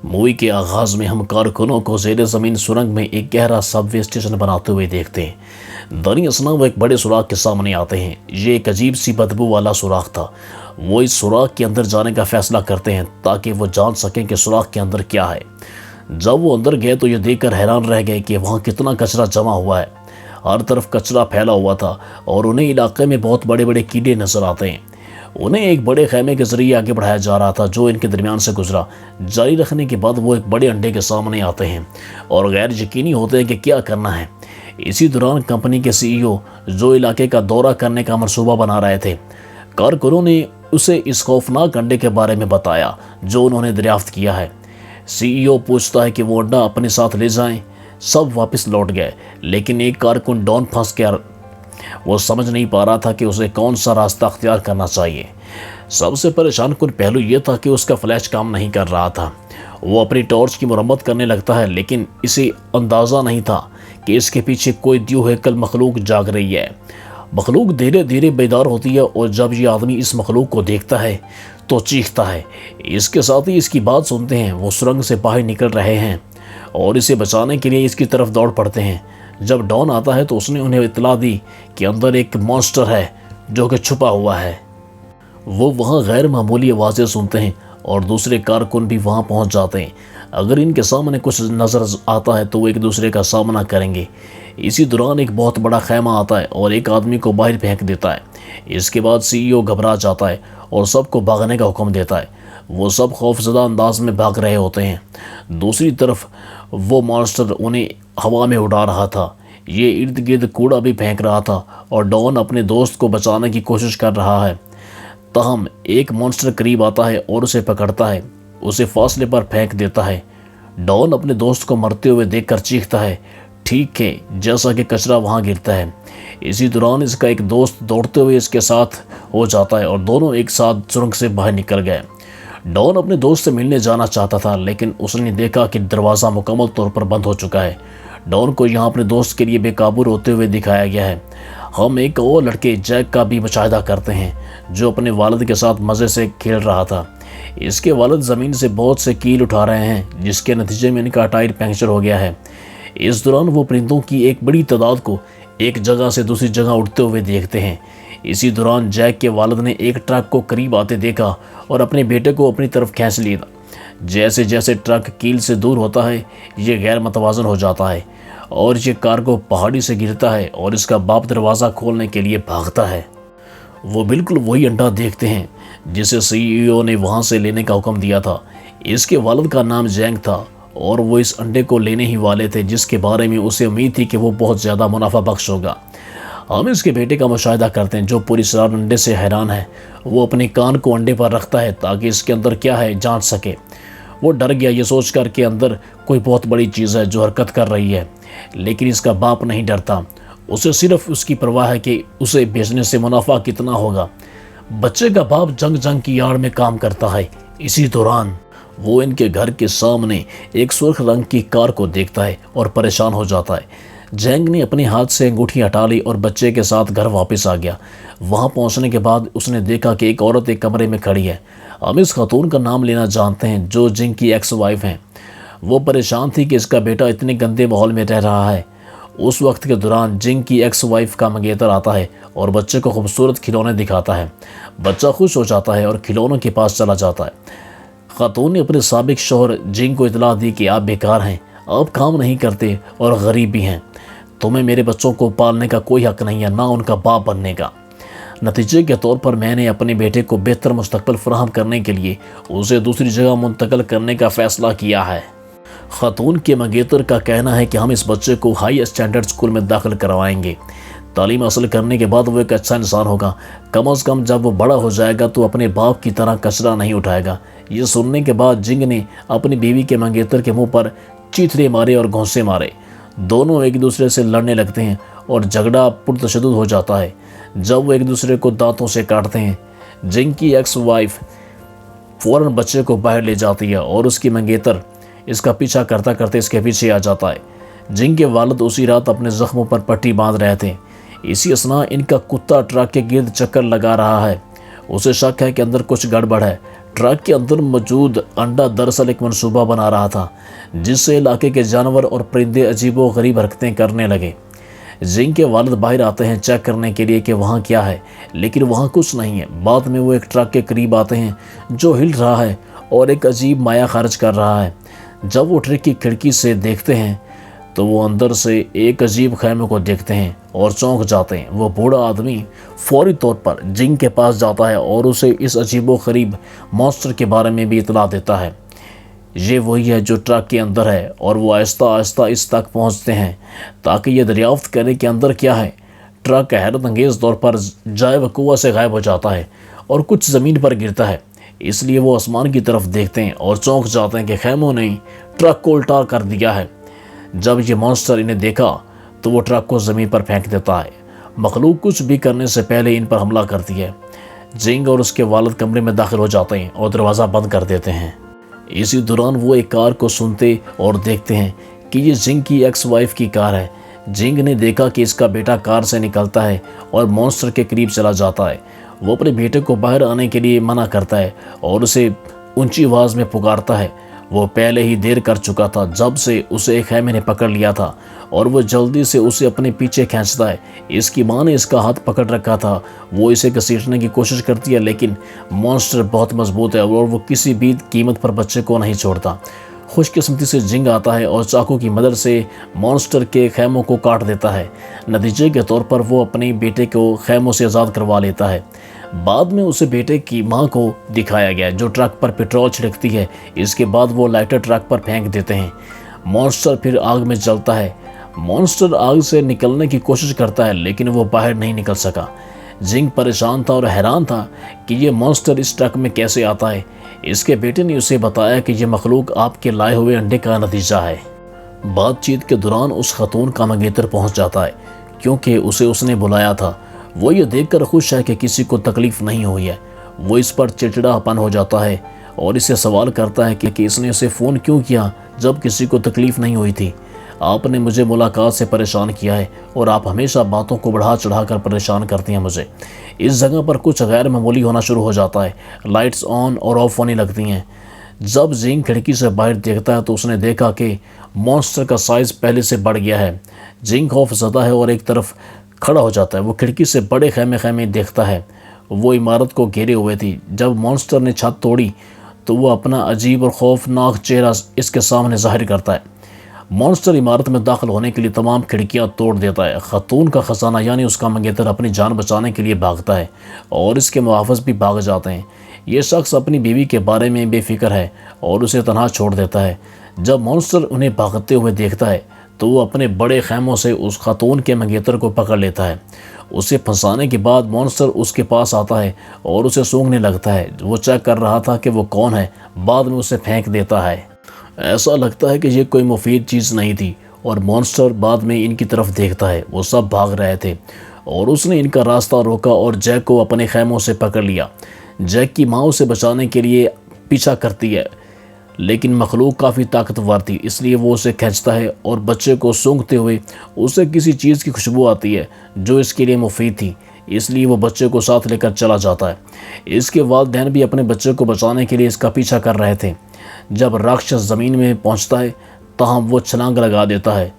Movie के आगाज में हम कारकुनों को ज़ेरे ज़मीन सुरंग में एक गहरा सबवे स्टेशन बनाते हुए देखते हैं। दरअसल वो एक बड़े सुराख के सामने आते हैं। ये एक अजीब सी बदबू वाला सुराख था। वो इस सुराख के अंदर जाने का फैसला करते हैं ताकि वो जान सकें कि सुराख के अंदर क्या है। जब वो अंदर गए तो ये देखकर हैरान रह गए कि वहाँ कितना कचरा जमा हुआ है। हर तरफ कचरा फैला हुआ था और उन्हें इलाके में बहुत बड़े बड़े कीड़े नजर आते हैं। उन्हें एक बड़े खैमे के जरिए आगे बढ़ाया जा रहा था जो इनके दरमियान से गुजरा। जारी रखने के बाद वो एक बड़े अंडे के सामने आते हैं और गैर यकीनी होते हैं कि क्या करना है। इसी दौरान कंपनी के सीईओ जो इलाके का दौरा करने का मंसूबा बना रहे थे, कारकुनों ने उसे इस खौफनाक अंडे के बारे में बताया जो उन्होंने दरियाफ्त किया है। सीईओ पूछता है कि वो अंडा अपने साथ ले जाएं। सब वापस लौट गए, लेकिन एक कारकुन डॉन फंस गया। वो समझ नहीं पा रहा था कि उसे कौन सा रास्ता अख्तियार करना चाहिए। सबसे परेशान कुन पहलू ये था कि उसका फ्लैश काम नहीं कर रहा था। वो अपनी टॉर्च की मरम्मत करने लगता है, लेकिन इसे अंदाज़ा नहीं था कि इसके पीछे कोई द्यूहकल मखलूक जाग रही है। मखलूक धीरे धीरे बेदार होती है और जब ये आदमी इस मखलूक को देखता है तो चीखता है। इसके साथ ही इसकी बात सुनते हैं। वो सुरंग से बाहर निकल रहे हैं और इसे बचाने के लिए इसकी तरफ दौड़ पड़ते हैं। जब डॉन आता है तो उसने उन्हें इत्तला दी कि अंदर एक मॉन्स्टर है जो कि छुपा हुआ है। वो वहाँ गैर मामूली आवाज़ें सुनते हैं और दूसरे कारकुन भी वहाँ पहुँच जाते हैं। अगर इनके सामने कुछ नज़र आता है तो वो एक दूसरे का सामना करेंगे। इसी दौरान एक बहुत बड़ा खैमा आता है और एक आदमी को बाहर फेंक देता है। इसके बाद सीईओ घबरा जाता है और सबको भागने का हुक्म देता है। वो सब खौफजदा अंदाज में भाग रहे होते हैं। दूसरी तरफ वो मॉन्स्टर उन्हें हवा में उड़ा रहा था। ये इर्द गिर्द कूड़ा भी फेंक रहा था और डॉन अपने दोस्त को बचाने की कोशिश कर रहा है। तहम एक मॉन्स्टर करीब आता है और उसे पकड़ता है, उसे फासले पर फेंक देता है। डॉन अपने दोस्त को मरते हुए देखकर चीखता है, ठीक है, जैसा कि कचरा वहाँ गिरता है। इसी दौरान इसका एक दोस्त दौड़ते हुए इसके साथ हो जाता है और दोनों एक साथ सुरंग से बाहर निकल गए। डॉन अपने दोस्त से मिलने जाना चाहता था, लेकिन उसने देखा कि दरवाज़ा मुकम्मल तौर पर बंद हो चुका है। डॉन को यहाँ अपने दोस्त के लिए बेकाबू रोते हुए दिखाया गया है। हम एक और लड़के जैक का भी मुशाहिदा करते हैं जो अपने वालिद के साथ मज़े से खेल रहा था। इसके वालिद ज़मीन से बहुत से कील उठा रहे हैं जिसके नतीजे में इनका टायर पंक्चर हो गया है। इस दौरान वो परिंदों की एक बड़ी तादाद को एक जगह से दूसरी जगह उड़ते हुए देखते हैं। इसी दौरान जैक के वालिद ने एक ट्रक को करीब आते देखा और अपने बेटे को अपनी तरफ खींच लिया। जैसे जैसे ट्रक कील से दूर होता है ये गैर मतवाजन हो जाता है और ये कार्गो पहाड़ी से गिरता है और इसका बाप दरवाज़ा खोलने के लिए भागता है। वो बिल्कुल वही अंडा देखते हैं जिसे सीईओ ने वहाँ से लेने का हुक्म दिया था। इसके वालिद का नाम जैंग था और वो इस अंडे को लेने ही वाले थे जिसके बारे में उसे उम्मीद थी कि वो बहुत ज़्यादा मुनाफा बख्श होगा। हम इसके बेटे का मुशाहिदा करते हैं जो पूरी रात अंडे से हैरान है। वो अपने कान को अंडे पर रखता है ताकि इसके अंदर क्या है जांच सके। वो डर गया ये सोच कर कि अंदर कोई बहुत बड़ी चीज़ है जो हरकत कर रही है, लेकिन इसका बाप नहीं डरता। उसे सिर्फ उसकी परवाह है कि उसे बेचने से मुनाफा कितना होगा। बच्चे का बाप जंग जंग की आड़ में काम करता है। इसी दौरान वो इनके घर के सामने एक सुर्ख रंग की कार को देखता है और परेशान हो जाता है। जैंग ने अपने हाथ से अंगूठी हटा ली और बच्चे के साथ घर वापस आ गया। वहां पहुंचने के बाद उसने देखा कि एक औरत एक कमरे में खड़ी है। हम इस खातून का नाम लेना जानते हैं जो जिंग की एक्स वाइफ हैं। वो परेशान थी कि इसका बेटा इतने गंदे माहौल में रह रहा है। उस वक्त के दौरान जिंग की एक्स वाइफ का मंगेतर आता है और बच्चे को खूबसूरत खिलौने दिखाता है। बच्चा खुश हो जाता है और खिलौनों के पास चला जाता है। खातून ने अपने साबिक शौहर जिंग को इतला दी कि आप बेकार हैं, आप काम नहीं करते और गरीब भी हैं। तुम्हें मेरे बच्चों को पालने का कोई हक नहीं है, ना उनका बाप बनने का। नतीजे के तौर पर मैंने अपने बेटे को बेहतर मुस्तकबिल फराहम करने के लिए उसे दूसरी जगह मुंतकिल करने का फ़ैसला किया है। खातून के मंगेतर का कहना है कि हम इस बच्चे को हाई स्टैंडर्ड स्कूल में दाखिल करवाएंगे। तालीम हासिल करने के बाद वो एक अच्छा इंसान होगा। कम अज़ कम जब वो बड़ा हो जाएगा तो अपने बाप की तरह कचरा नहीं उठाएगा। ये सुनने के बाद जिंग ने अपनी बीवी के मंगेतर के मुंह पर चीथड़े मारे और घोंसे मारे। दोनों एक दूसरे से लड़ने लगते हैं और झगड़ा पुरतशद्दुद हो जाता है। जब वो एक दूसरे को दांतों से काटते हैं, जिंग की एक्स वाइफ फ़ौरन बच्चे को बाहर ले जाती है और उसकी मंगेतर इसका पीछा करता करते इसके पीछे आ जाता है। जिंग के वालिद उसी रात अपने ज़ख्मों पर पट्टी बांध रहे थे। इसी असना इनका कुत्ता ट्रक के गिर्द चक्कर लगा रहा है। उसे शक है कि अंदर कुछ गड़बड़ है। ट्रक के अंदर मौजूद अंडा दरअसल एक मंसूबा बना रहा था, जिससे इलाके के जानवर और परिंदे अजीबो गरीब हरकतें करने लगे। जिंग के वालिद बाहर आते हैं चेक करने के लिए कि वहाँ क्या है, लेकिन वहाँ कुछ नहीं है। बाद में वो एक ट्रक के करीब आते हैं जो हिल रहा है और एक अजीब माया खारिज कर रहा है। जब वो ट्रक की खिड़की से देखते हैं तो वो अंदर से एक अजीब खैमे को देखते हैं और चौंक जाते हैं। वो बूढ़ा आदमी फौरी तौर पर जिंग के पास जाता है और उसे इस अजीबो गरीब मॉन्स्टर के बारे में भी इतला देता है। ये वही है जो ट्रक के अंदर है, और वो आहिस्ता आहिस्ता इस तक पहुंचते हैं ताकि ये दरियाफ्त करें कि अंदर क्या है। ट्रक हैरत अंगेज़ तौर पर जाए वकुआ से गायब हो जाता है और कुछ ज़मीन पर गिरता है। इसलिए वो आसमान की तरफ देखते हैं और चौंक जाते हैं कि खैमों ने ट्रक को उल्टा कर दिया है। जब ये मॉन्स्टर इन्हें देखा तो वो ट्रक को ज़मीन पर फेंक देता है। मखलूक कुछ भी करने से पहले इन पर हमला करती है। जिंग और उसके वालिद कमरे में दाखिल हो जाते हैं और दरवाज़ा बंद कर देते हैं। इसी दौरान वो एक कार को सुनते और देखते हैं कि ये जिंग की एक्स वाइफ की कार है। जिंग ने देखा कि इसका बेटा कार से निकलता है और मॉन्स्टर के करीब चला जाता है। वो अपने बेटे को बाहर आने के लिए मना करता है और उसे ऊंची आवाज़ में पुकारता है। वो पहले ही देर कर चुका था जब से उसे एक खैमे ने पकड़ लिया था और वो जल्दी से उसे अपने पीछे खींचता है। इसकी माँ ने इसका हाथ पकड़ रखा था। वो इसे घसीटने की कोशिश करती है, लेकिन मॉन्स्टर बहुत मजबूत है और वो किसी भी कीमत पर बच्चे को नहीं छोड़ता। खुशकिस्मती से जिंग आता है और चाकू की मदद से मॉन्स्टर के खैमों को काट देता है। नतीजे के तौर पर वो अपने बेटे को खैमों से आज़ाद करवा लेता है। बाद में उसे बेटे की मां को दिखाया गया जो ट्रक पर पेट्रोल छिड़कती है। इसके बाद वो लाइटर ट्रक पर फेंक देते हैं। मॉन्स्टर फिर आग में जलता है। मॉन्स्टर आग से निकलने की कोशिश करता है, लेकिन वो बाहर नहीं निकल सका। जिंग परेशान था और हैरान था कि ये मॉन्स्टर इस ट्रक में कैसे आता है। इसके बेटे ने उसे बताया कि यह मखलूक आपके लाए हुए अंडे का नतीजा है। बातचीत के दौरान उस खतून का मंगेतर पहुंच जाता है क्योंकि उसे उसने बुलाया था। वो ये देखकर खुश है कि किसी को तकलीफ नहीं हुई है। वो इस पर चिड़चिड़ापन हो जाता है और इसे सवाल करता है कि इसने उसे फ़ोन क्यों किया जब किसी को तकलीफ नहीं हुई थी। आपने मुझे मुलाकात से परेशान किया है और आप हमेशा बातों को बढ़ा चढ़ा कर परेशान करती हैं मुझे। इस जगह पर कुछ गैर मामूली होना शुरू हो जाता है। लाइट्स ऑन और ऑफ होने लगती हैं। जब जिंग खिड़की से बाहर देखता है तो उसने देखा कि मॉन्स्टर का साइज़ पहले से बढ़ गया है। जिंग खौफज़दा है और एक तरफ खड़ा हो जाता है। वो खिड़की से बड़े खैमे देखता है। वो इमारत को घेरे हुए थी। जब मॉन्स्टर ने छत तोड़ी तो वो अपना अजीब और खौफनाक चेहरा इसके सामने जाहिर करता है। मॉन्स्टर इमारत में दाखिल होने के लिए तमाम खिड़कियां तोड़ देता है। खतून का खजाना यानी उसका मंगेतर अपनी जान बचाने के लिए भागता है और इसके मुहाफ़िज़ भी भाग जाते हैं। ये शख्स अपनी बीवी के बारे में बेफिक्र है और उसे तन्हा छोड़ देता है। जब मॉन्स्टर उन्हें भागते हुए देखता है तो वो अपने बड़े खैमों से उस खातून के मंगेतर को पकड़ लेता है। उसे फंसाने के बाद मॉन्स्टर उसके पास आता है और उसे सूंघने लगता है। वो चेक कर रहा था कि वो कौन है। बाद में उसे फेंक देता है। ऐसा लगता है कि ये कोई मुफीद चीज़ नहीं थी और मॉन्स्टर बाद में इनकी तरफ देखता है। वो सब भाग रहे थे और उसने इनका रास्ता रोका और जैक को अपने खैमों से पकड़ लिया। जैक की माँ उसे बचाने के लिए पीछा करती है, लेकिन मखलूक काफ़ी ताकतवर थी, इसलिए वो उसे खींचता है और बच्चे को सूंघते हुए उसे किसी चीज़ की खुशबू आती है जो इसके लिए मुफीद थी, इसलिए वो बच्चे को साथ लेकर चला जाता है। इसके वालिदैन भी अपने बच्चे को बचाने के लिए इसका पीछा कर रहे थे। जब राक्षस ज़मीन में पहुंचता है तहाँ वो छलांग लगा देता है।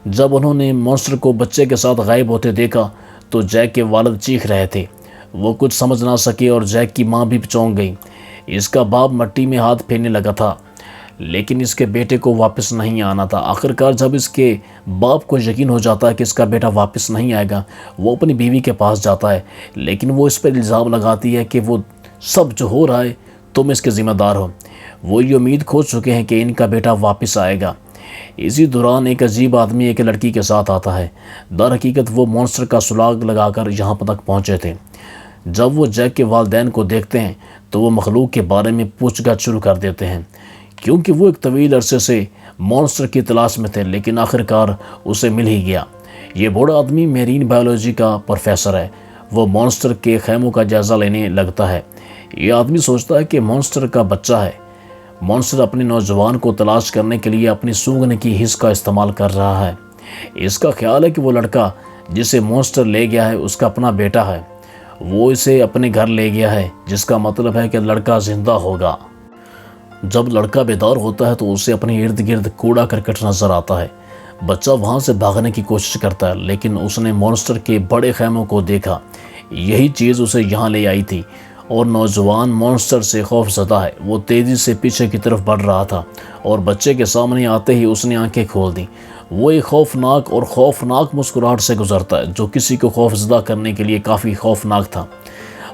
जब उन्होंने मॉन्स्टर को बच्चे के साथ गायब होते देखा तो जैक के वालिद चीख रहे थे। वो कुछ समझ ना सके और जैक की माँ भी चौंक गई। इसका बाप मिट्टी में हाथ फेरने लगा था, लेकिन इसके बेटे को वापस नहीं आना था। आखिरकार जब इसके बाप को यकीन हो जाता है कि इसका बेटा वापस नहीं आएगा, वो अपनी बीवी के पास जाता है, लेकिन वो इस पर इल्ज़ाम लगाती है कि वो सब जो हो रहा है तुम इसके ज़िम्मेदार हो। वो ये उम्मीद खो चुके हैं कि इनका बेटा वापस आएगा। इसी दौरान एक अजीब आदमी एक लड़की के साथ आता है। दर हकीकत वो मॉन्स्टर का सुराग लगाकर यहाँ तक पहुँचे थे। जब वो जैक के वालिदैन को देखते हैं तो वो मखलूक के बारे में पूछताछ शुरू कर देते हैं, क्योंकि वो एक तवील अरसे से मॉन्स्टर की तलाश में थे, लेकिन आखिरकार उसे मिल ही गया। ये बूढ़ा आदमी मेरीन बायोलॉजी का प्रोफेसर है। वो मॉन्स्टर के खैमों का जायज़ा लेने लगता है। ये आदमी सोचता है कि मॉन्स्टर का बच्चा है। मॉन्स्टर अपने नौजवान को तलाश करने के लिए अपनी सूंघने की हिस्स का इस्तेमाल कर रहा है। इसका ख्याल है कि वो लड़का जिसे मॉन्स्टर ले गया है उसका अपना बेटा है। وہ اسے اپنے گھر لے گیا ہے، جس کا مطلب ہے کہ لڑکا زندہ ہوگا۔ جب لڑکا بیدار ہوتا ہے تو اسے اپنے ارد گرد کوڑا کرکٹ نظر آتا ہے۔ بچہ وہاں سے بھاگنے کی کوشش کرتا ہے، لیکن اس نے مونسٹر کے بڑے خیموں کو دیکھا۔ یہی چیز اسے یہاں لے آئی تھی، اور نوجوان مونسٹر سے خوف زدہ ہے۔ وہ تیزی سے پیچھے کی طرف بڑھ رہا تھا، اور بچے کے سامنے آتے ہی اس نے آنکھیں کھول دیں۔ وہ ایک خوفناک مسکراہٹ سے گزرتا ہے، جو کسی کو خوف زدہ کرنے کے لیے کافی خوفناک تھا۔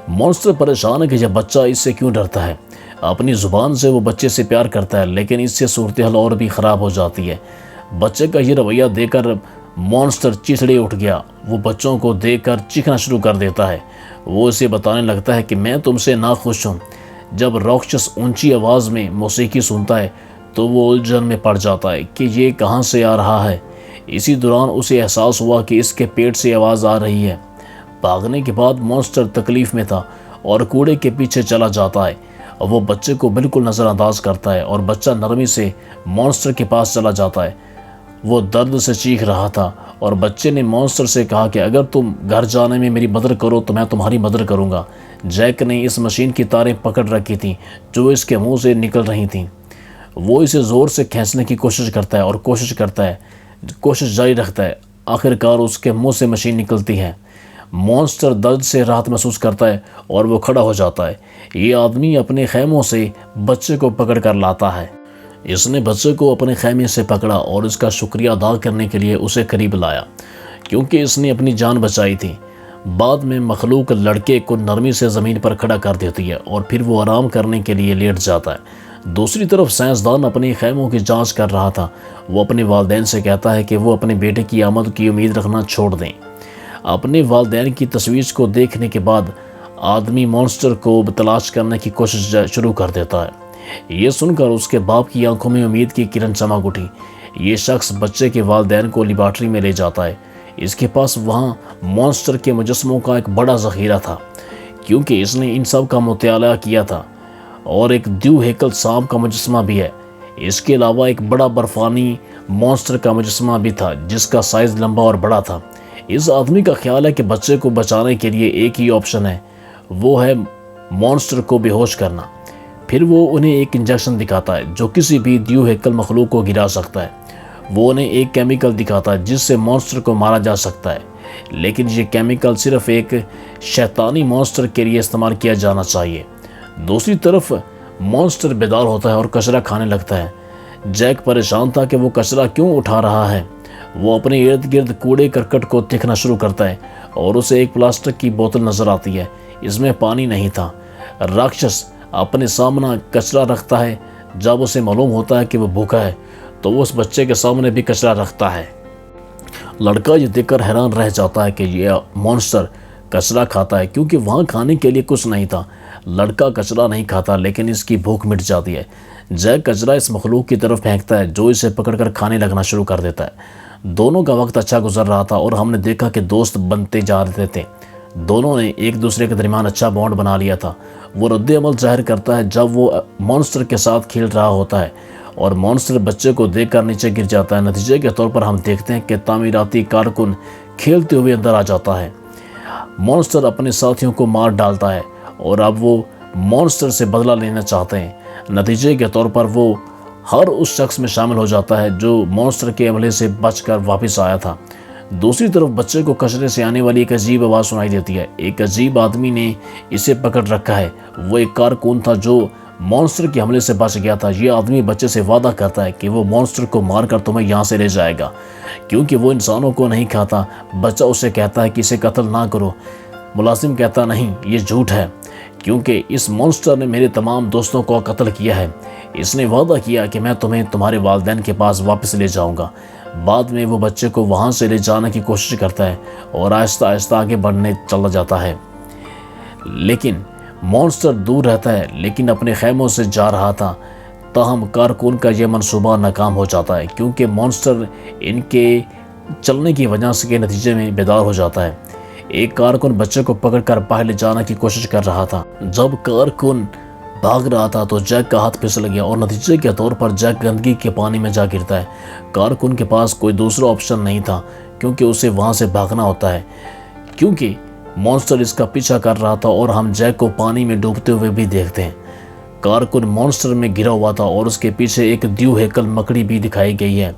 مونسٹر پریشان ہے کہ یہ بچہ اس سے کیوں ڈرتا ہے۔ اپنی زبان سے وہ بچے سے پیار کرتا ہے، لیکن اس سے صورتحال اور بھی خراب ہو جاتی ہے۔ بچے کا یہ رویہ دیکھ کر مونسٹر چیخڑے اٹھ گیا۔ وہ بچوں کو دیکھ کر چیخنا شروع کر دیتا ہے۔ وہ اسے بتانے لگتا ہے کہ میں تم سے ناخوش ہوں۔ جب راکشس اونچی آواز میں موسیقی سنتا ہے تو وہ الجھن میں پڑ جاتا ہے کہ یہ کہاں سے آ رہا ہے۔ اسی دوران اسے احساس ہوا کہ اس کے پیٹ سے آواز آ رہی ہے۔ بھاگنے کے بعد مونسٹر تکلیف میں تھا اور کوڑے کے پیچھے چلا جاتا ہے۔ وہ بچے کو بالکل نظر انداز کرتا ہے، اور بچہ نرمی سے مونسٹر کے پاس چلا جاتا ہے۔ وہ درد سے چیخ رہا تھا، اور بچے نے مونسٹر سے کہا کہ اگر تم گھر جانے میں میری مدد کرو تو میں تمہاری مدد کروں گا۔ جیک نے اس مشین کی تاریں پکڑ رکھی تھیں جو اس کے منہ سے نکل رہی تھیں۔ وہ اسے زور سے کھینچنے کی کوشش کرتا ہے اور کوشش جاری رکھتا ہے۔ آخرکار اس کے منہ سے مشین نکلتی ہے۔ مونسٹر درد سے راحت محسوس کرتا ہے اور وہ کھڑا ہو جاتا ہے۔ یہ آدمی اپنے خیموں سے بچے کو پکڑ کر لاتا ہے۔ اس نے بچے کو اپنے خیمے سے پکڑا اور اس کا شکریہ ادا کرنے کے لیے اسے قریب لایا، کیونکہ اس نے اپنی جان بچائی تھی۔ بعد میں مخلوق لڑکے کو نرمی سے زمین پر کھڑا کر دیتی ہے، اور پھر وہ آرام کرنے کے لیے لیٹ جاتا ہے۔ دوسری طرف سائنسدان اپنے خیموں کی جانچ کر رہا تھا۔ وہ اپنے والدین سے کہتا ہے کہ وہ اپنے بیٹے کی آمد کی امید رکھنا چھوڑ دیں۔ اپنے والدین کی تشویش کو دیکھنے کے بعد آدمی مونسٹر کو تلاش کرنے کی کوشش شروع کر دیتا ہے۔ یہ سن کر اس کے باپ کی آنکھوں میں امید کی کرن چمک اٹھی۔ یہ شخص بچے کے والدین کو لیبارٹری میں لے جاتا ہے۔ اس کے پاس وہاں مونسٹر کے مجسموں کا ایک بڑا ذخیرہ تھا، کیونکہ اس نے ان سب کا مطالعہ کیا تھا، اور ایک دیو ہیکل سانپ کا مجسمہ بھی ہے۔ اس کے علاوہ ایک بڑا برفانی مونسٹر کا مجسمہ بھی تھا جس کا سائز لمبا اور بڑا تھا۔ اس آدمی کا خیال ہے کہ بچے کو بچانے کے لیے ایک ہی آپشن ہے، وہ ہے مونسٹر کو بے ہوش کرنا۔ پھر وہ انہیں ایک انجیکشن دکھاتا ہے جو کسی بھی دیو ہیکل مخلوق کو گرا سکتا ہے۔ وہ انہیں ایک کیمیکل دکھاتا ہے جس سے مونسٹر کو مارا جا سکتا ہے، لیکن یہ کیمیکل صرف ایک شیطانی مونسٹر کے لیے استعمال کیا جانا چاہیے۔ دوسری طرف مونسٹر بیدار ہوتا ہے اور کچرا کھانے لگتا ہے۔ جیک پریشان تھا کہ وہ کچرا کیوں اٹھا رہا ہے۔ وہ اپنے ارد گرد کوڑے کرکٹ کو دیکھنا شروع کرتا ہے، اور اسے ایک پلاسٹک کی بوتل نظر آتی ہے۔ اس میں پانی نہیں تھا۔ راکشس اپنے سامنے کچرا رکھتا ہے۔ جب اسے معلوم ہوتا ہے کہ وہ بھوکا ہے تو وہ اس بچے کے سامنے بھی کچرا رکھتا ہے۔ لڑکا یہ دیکھ کر حیران رہ جاتا ہے کہ یہ مونسٹر کچرا کھاتا ہے، کیونکہ وہاں کھانے کے لیے کچھ نہیں تھا۔ لڑکا کچرا نہیں کھاتا، لیکن اس کی بھوک مٹ جاتی ہے۔ جیک کچرا اس مخلوق کی طرف پھینکتا ہے جو اسے پکڑ کر کھانے لگنا شروع کر دیتا ہے۔ دونوں کا وقت اچھا گزر رہا تھا، اور ہم نے دیکھا کہ دوست بنتے جا رہے تھے۔ دونوں نے ایک دوسرے کے درمیان اچھا بانڈ بنا لیا تھا۔ وہ رد عمل ظاہر کرتا ہے جب وہ مونسٹر کے ساتھ کھیل رہا ہوتا ہے، اور مونسٹر بچے کو دیکھ کر نیچے گر جاتا ہے۔ نتیجے کے طور پر ہم دیکھتے ہیں کہ تعمیراتی کارکن کھیلتے ہوئے اندر آ جاتا ہے۔ مونسٹر اپنے ساتھیوں کو مار ڈالتا ہے، اور اب وہ مونسٹر سے بدلہ لینا چاہتے ہیں۔ نتیجے کے طور پر وہ ہر اس شخص میں شامل ہو جاتا ہے جو مونسٹر کے حملے سے بچ کر واپس آیا تھا۔ دوسری طرف بچے کو کچرے سے آنے والی ایک عجیب آواز سنائی دیتی ہے۔ ایک عجیب آدمی نے اسے پکڑ رکھا ہے۔ وہ ایک کارکن تھا جو مونسٹر کے حملے سے بچ گیا تھا۔ یہ آدمی بچے سے وعدہ کرتا ہے کہ وہ مونسٹر کو مار کر تمہیں یہاں سے لے جائے گا، کیونکہ وہ انسانوں کو نہیں کھاتا۔ بچہ اسے کہتا ہے کہ اسے قتل نہ کرو۔ ملازم کہتا نہیں، یہ جھوٹ ہے، کیونکہ اس مونسٹر نے میرے تمام دوستوں کو قتل کیا ہے۔ اس نے وعدہ کیا کہ میں تمہیں تمہارے والدین کے پاس واپس لے جاؤں گا۔ بعد میں وہ بچے کو وہاں سے لے جانے کی کوشش کرتا ہے اور آہستہ آہستہ آگے بڑھنے چلا جاتا ہے، لیکن مونسٹر دور رہتا ہے، لیکن اپنے خیموں سے جا رہا تھا۔ تاہم کارکن کا یہ منصوبہ ناکام ہو جاتا ہے، کیونکہ مونسٹر ان کے چلنے کی وجہ سے کے نتیجے میں بیدار ہو جاتا ہے۔ ایک کارکن بچے کو پکڑ کر باہر لے جانے کی کوشش کر رہا تھا۔ جب کارکن بھاگ رہا تھا تو جیک کا ہاتھ پھسل گیا، اور نتیجے کے طور پر جیک گندگی کے پانی میں جا گرتا ہے۔ کارکن کے پاس کوئی دوسرا آپشن نہیں تھا، کیونکہ اسے وہاں سے بھاگنا ہوتا ہے، کیونکہ मॉन्स्टर इसका पीछा कर रहा था और हम जैक को पानी में डूबते हुए भी देखते हैं। कारकुन मॉन्स्टर में घिरा हुआ था और उसके पीछे एक द्यू हैकल मकड़ी भी दिखाई गई है।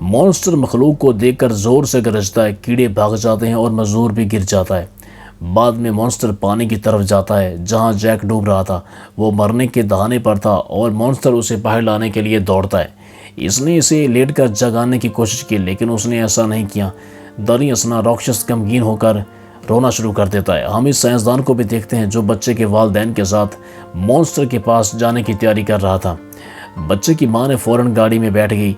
मॉन्स्टर मखलूक को देखकर जोर से गरजता है, कीड़े भाग जाते हैं और मजदूर भी गिर जाता है। बाद में मॉन्स्टर पानी की तरफ जाता है जहां जैक डूब रहा था। वो मरने के दहाने पर था और मॉन्स्टर उसे बाहर लाने के लिए दौड़ता है। इसने इसे लेट कर जगाने की कोशिश की लेकिन उसने ऐसा नहीं किया। दरी असना राक्षस गमगीन होकर रोना शुरू कर देता है। हम इस साइंसदान को भी देखते हैं जो बच्चे के वालिदैन के साथ मॉन्स्टर के पास जाने की तैयारी कर रहा था। बच्चे की माँ ने फौरन गाड़ी में बैठ गई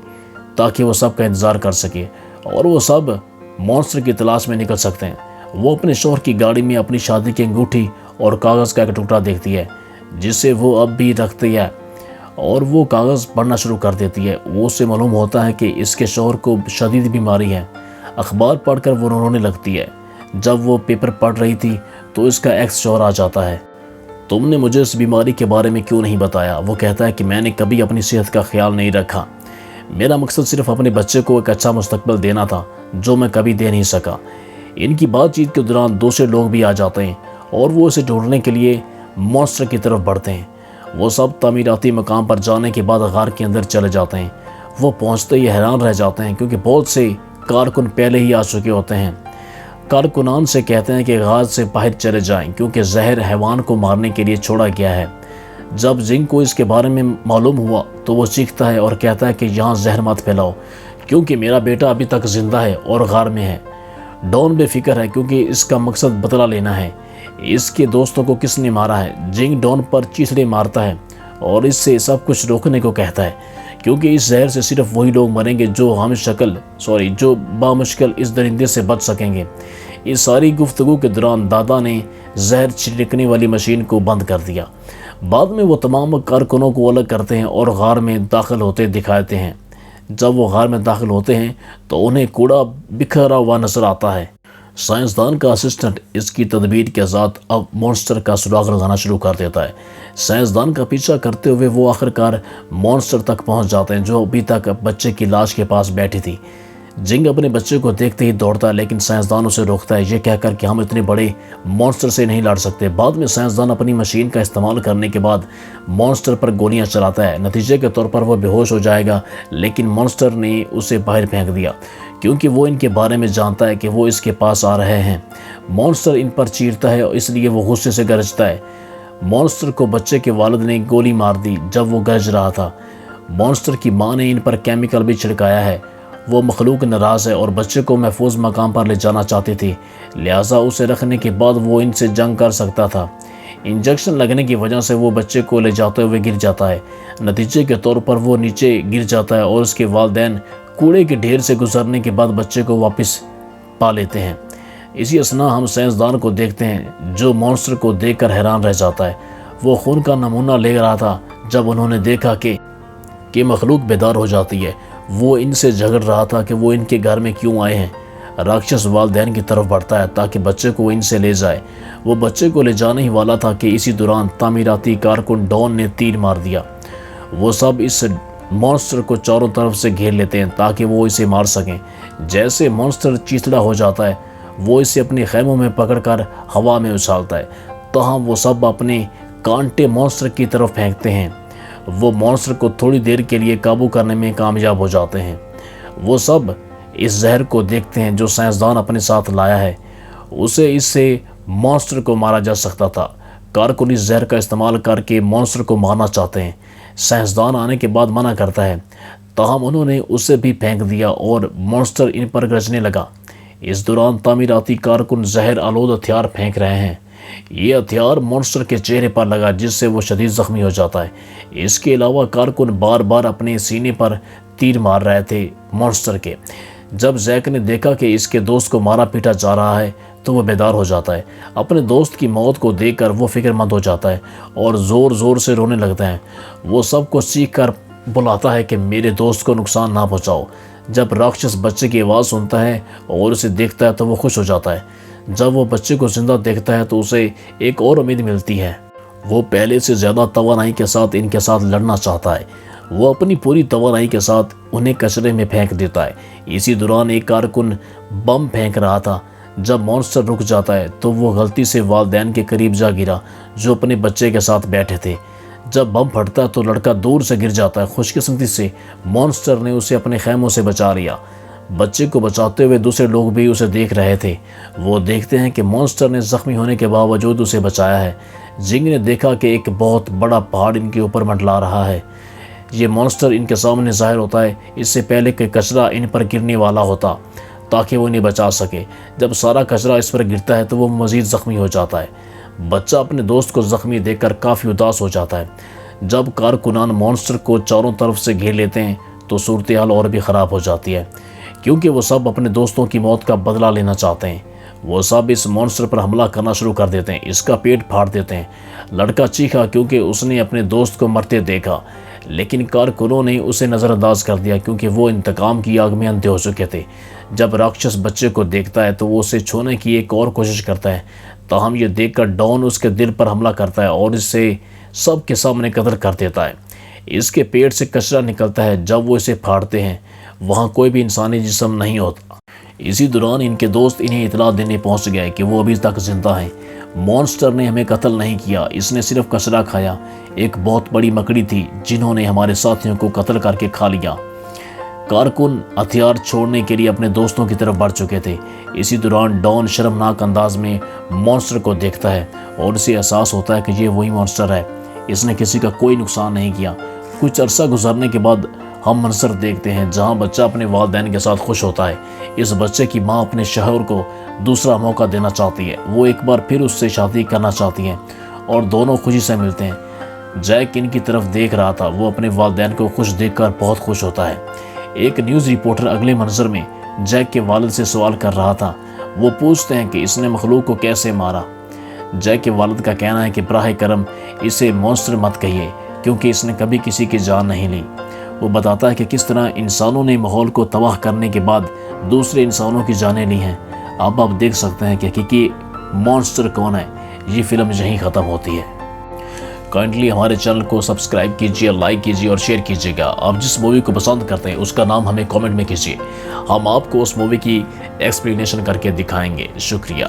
ताकि वो सब का इंतज़ार कर सके और वो सब मॉन्स्टर की तलाश में निकल सकते हैं। वो अपने शौहर की गाड़ी में अपनी शादी की अंगूठी और कागज़ का एक टुकड़ा देखती है जिसे वो अब भी रखती है और वो कागज़ पढ़ना शुरू कर देती है। वो उससे मालूम होता है कि इसके शौहर को शदीद बीमारी है। अखबार पढ़कर वो रोने लगती है। जब वो पेपर पढ़ रही थी तो इसका एक्स शौहर आ जाता है। तुमने मुझे इस बीमारी के बारे में क्यों नहीं बताया? वो कहता है कि मैंने कभी अपनी सेहत का ख्याल नहीं रखा। मेरा मकसद सिर्फ अपने बच्चे को एक अच्छा मुस्तकबिल देना था जो मैं कभी दे नहीं सका। इनकी बातचीत के दौरान दूसरे लोग भी आ जाते हैं और वो इसे ढूंढने के लिए मॉन्स्टर की तरफ बढ़ते हैं। वो सब तामीराती मकाम पर जाने के बाद गार के अंदर चले जाते हैं। वो पहुंचते ही हैरान रह जाते हैं क्योंकि बहुत से कारकुन पहले ही आ चुके होते हैं। कारकुनान से कहते हैं कि गार से बाहर चले जाएं क्योंकि जहर हैवान को मारने के लिए छोड़ा गया है। जब जिंग को इसके बारे में मालूम हुआ तो वो चीखता है और कहता है कि यहाँ जहर मत फैलाओ क्योंकि मेरा बेटा अभी तक जिंदा है और गार में है। डॉन बेफिक्र है क्योंकि इसका मकसद बदला लेना है। इसके दोस्तों को किसने मारा है? जिंग डॉन पर चीथड़े मारता है और इससे सब कुछ रोकने को कहता है क्योंकि इस जहर से सिर्फ वही लोग मरेंगे जो बामुश्किल इस दरिंदे से बच सकेंगे। इस सारी गुफ्तगू के दौरान दादा ने जहर छिड़कने वाली मशीन को बंद कर दिया। बाद में वो तमाम कारकुनों को अलग करते हैं और गार में दाखिल होते दिखाते हैं। जब वो गार में दाखिल होते हैं तो उन्हें कूड़ा बिखरा हुआ नजर आता है। साइंसदान का असिस्टेंट इसकी तदबीर के साथ अब मॉन्स्टर का सुराग लगाना शुरू कर देता है। साइंसदान का पीछा करते हुए वो आखिरकार मॉन्स्टर तक पहुंच जाते हैं जो अभी तक बच्चे की लाश के पास बैठी थी। जिंग अपने बच्चे को देखते ही दौड़ता है लेकिन साइंसदान उसे रोकता है, ये कहकर कि हम इतने बड़े मॉन्स्टर से नहीं लड़ सकते। बाद में साइंसदान अपनी मशीन का इस्तेमाल करने के बाद मॉन्स्टर पर गोलियां चलाता है। नतीजे के तौर पर वो बेहोश हो जाएगा लेकिन मॉन्स्टर ने उसे बाहर फेंक दिया क्योंकि वो इनके बारे में जानता है कि वो इसके पास आ रहे हैं। मॉन्स्टर इन पर चीरता है और इसलिए वो गुस्से से गरजता है। मॉन्स्टर को बच्चे के वालिद ने गोली मार दी जब वो गरज रहा था। मॉन्स्टर की माँ ने इन पर केमिकल भी छिड़काया है। वो मखलूक नाराज़ है और बच्चे को महफूज मकाम पर ले जाना चाहती थी, लिहाजा उसे रखने के बाद वो इनसे जंग कर सकता था। इंजेक्शन लगने की वजह से वो बच्चे को ले जाते हुए गिर जाता है। नतीजे के तौर पर वो नीचे गिर जाता है और उसके वालिदैन कूड़े के ढेर से गुजरने के बाद बच्चे को वापस पा लेते हैं। इसी असना हम साइंसदान को देखते हैं जो मॉन्स्टर को देखकर हैरान रह जाता है। वो खून का नमूना ले रहा था जब उन्होंने देखा कि मखलूक बेदार हो जाती है। वो इनसे झगड़ रहा था कि वो इनके घर में क्यों आए हैं। राक्षस वालिदैन की तरफ बढ़ता है ताकि बच्चे को इनसे ले जाए। वो बच्चे को ले जाने ही वाला था कि इसी दौरान तामीराती कारकुन डॉन ने तीर मार दिया। वो सब इस मॉन्स्टर को चारों तरफ से घेर लेते हैं ताकि वो इसे मार सकें। जैसे मॉन्स्टर चिथड़ा हो जाता है वो इसे अपने खैमों में पकड़कर हवा में उछालता है। तहाँ वो सब अपने कांटे मॉन्स्टर की तरफ फेंकते हैं। वो मॉन्स्टर को थोड़ी देर के लिए काबू करने में कामयाब हो जाते हैं। वो सब इस जहर को देखते हैं जो साइंसदान अपने साथ लाया है। इससे मॉन्स्टर को मारा जा सकता था। कारकुन इस जहर का इस्तेमाल करके मॉन्स्टर को मारना चाहते हैं। साइंसदान आने के बाद मना करता है, ताहम उन्होंने उसे भी फेंक दिया और मॉन्स्टर इन पर गरजने लगा। इस दौरान तामीराती कारकुन जहर आलूद हथियार फेंक रहे हैं। ये हथियार मॉन्स्टर के चेहरे पर लगा जिससे वो शदीद जख्मी हो जाता है। इसके अलावा कारकुन बार बार अपने सीने पर तीर मार रहे थे मॉन्स्टर के। जब जैक ने देखा कि इसके दोस्त को मारा पीटा जा रहा है तो वो बेदार हो जाता है। अपने दोस्त की मौत को देखकर वो फिक्रमंद हो जाता है और ज़ोर ज़ोर से रोने लगता है। वो सबको चीख कर बुलाता है कि मेरे दोस्त को नुकसान ना पहुँचाओ। जब राक्षस बच्चे की आवाज़ सुनता है और उसे देखता है तो वो खुश हो जाता है। जब वो बच्चे को जिंदा देखता है तो उसे एक और उम्मीद मिलती है। वो पहले से ज़्यादा तवानाई के साथ इनके साथ लड़ना चाहता है। वो अपनी पूरी तवानाई के साथ उन्हें कचरे में फेंक देता है। इसी दौरान एक कारकुन बम फेंक रहा था جب مانسٹر رک جاتا ہے تو وہ غلطی سے والدین کے قریب جا گرا جو اپنے بچے کے ساتھ بیٹھے تھے۔ جب بم پھٹتا ہے تو لڑکا دور سے گر جاتا ہے۔ خوش قسمتی سے مانسٹر نے اسے اپنے خیموں سے بچا لیا۔ بچے کو بچاتے ہوئے دوسرے لوگ بھی اسے دیکھ رہے تھے۔ وہ دیکھتے ہیں کہ مانسٹر نے زخمی ہونے کے باوجود اسے بچایا ہے۔ جنگ نے دیکھا کہ ایک بہت بڑا پہاڑ ان کے اوپر منڈلا رہا ہے۔ یہ مانسٹر ان کے سامنے ظاہر ہوتا ہے اس سے پہلے کہ کچرا ان پر گرنے والا ہوتا تاکہ وہ انہیں بچا سکے۔ جب سارا کچرا اس پر گرتا ہے تو وہ مزید زخمی ہو جاتا ہے۔ بچہ اپنے دوست کو زخمی دیکھ کر کافی اداس ہو جاتا ہے۔ جب کارکنان مانسٹر کو چاروں طرف سے گھیر لیتے ہیں تو صورتحال اور بھی خراب ہو جاتی ہے، کیونکہ وہ سب اپنے دوستوں کی موت کا بدلہ لینا چاہتے ہیں۔ وہ سب اس مانسٹر پر حملہ کرنا شروع کر دیتے ہیں، اس کا پیٹ پھاڑ دیتے ہیں۔ لڑکا چیخا کیونکہ اس نے اپنے دوست کو مرتے دیکھا، لیکن کارکنوں نے اسے نظر انداز کر دیا کیونکہ وہ انتقام کی آگ میں اندھے ہو چکے تھے۔ جب راکشس بچے کو دیکھتا ہے تو وہ اسے چھونے کی ایک اور کوشش کرتا ہے، تاہم یہ دیکھ کر ڈان اس کے دل پر حملہ کرتا ہے اور اسے سب کے سامنے قتل کر دیتا ہے۔ اس کے پیٹ سے کچرا نکلتا ہے۔ جب وہ اسے پھاڑتے ہیں وہاں کوئی بھی انسانی جسم نہیں ہوتا۔ اسی دوران ان کے دوست انہیں اطلاع دینے پہنچ گئے کہ وہ ابھی تک زندہ ہیں۔ مانسٹر نے ہمیں قتل نہیں کیا، اس نے صرف کچرا کھایا۔ ایک بہت بڑی مکڑی تھی جنہوں نے ہمارے ساتھیوں کو قتل کر کے کھا لیا۔ کارکن ہتھیار چھوڑنے کے لیے اپنے دوستوں کی طرف بڑھ چکے تھے۔ اسی دوران ڈان شرمناک انداز میں مانسٹر کو دیکھتا ہے اور اسے احساس ہوتا ہے کہ یہ وہی مانسٹر ہے۔ اس نے کسی کا کوئی نقصان نہیں کیا۔ کچھ عرصہ گزرنے کے بعد ہم منظر دیکھتے ہیں جہاں بچہ اپنے والدین کے ساتھ خوش ہوتا ہے۔ اس بچے کی ماں اپنے شوہر کو دوسرا موقع دینا چاہتی ہے۔ وہ ایک بار پھر اس سے شادی کرنا چاہتی ہیں اور دونوں خوشی سے ملتے ہیں۔ جیک ان کی طرف دیکھ رہا تھا۔ وہ اپنے والدین کو خوش دیکھ کر بہت خوش ہوتا ہے۔ ایک نیوز رپورٹر اگلے منظر میں جیک کے والد سے سوال کر رہا تھا۔ وہ پوچھتے ہیں کہ اس نے مخلوق کو کیسے مارا۔ جیک کے والد کا کہنا ہے کہ براہ کرم اسے مانسٹر مت کہیے کیونکہ اس نے کبھی کسی کی جان نہیں لی۔ وہ بتاتا ہے کہ کس طرح انسانوں نے ماحول کو تباہ کرنے کے بعد دوسرے انسانوں کی جانیں لی ہیں۔ اب آپ دیکھ سکتے ہیں کہ حقیقی مانسٹر کون ہے۔ یہ فلم یہیں ختم ہوتی ہے۔ کائنڈلی ہمارے چینل کو سبسکرائب کیجیے، لائک کیجیے اور شیئر کیجیے گا۔ آپ جس مووی کو پسند کرتے ہیں اس کا نام ہمیں کامنٹ میں کیجیے، ہم آپ کو اس مووی کی ایکسپلینیشن کر کے دکھائیں گے۔ شکریہ۔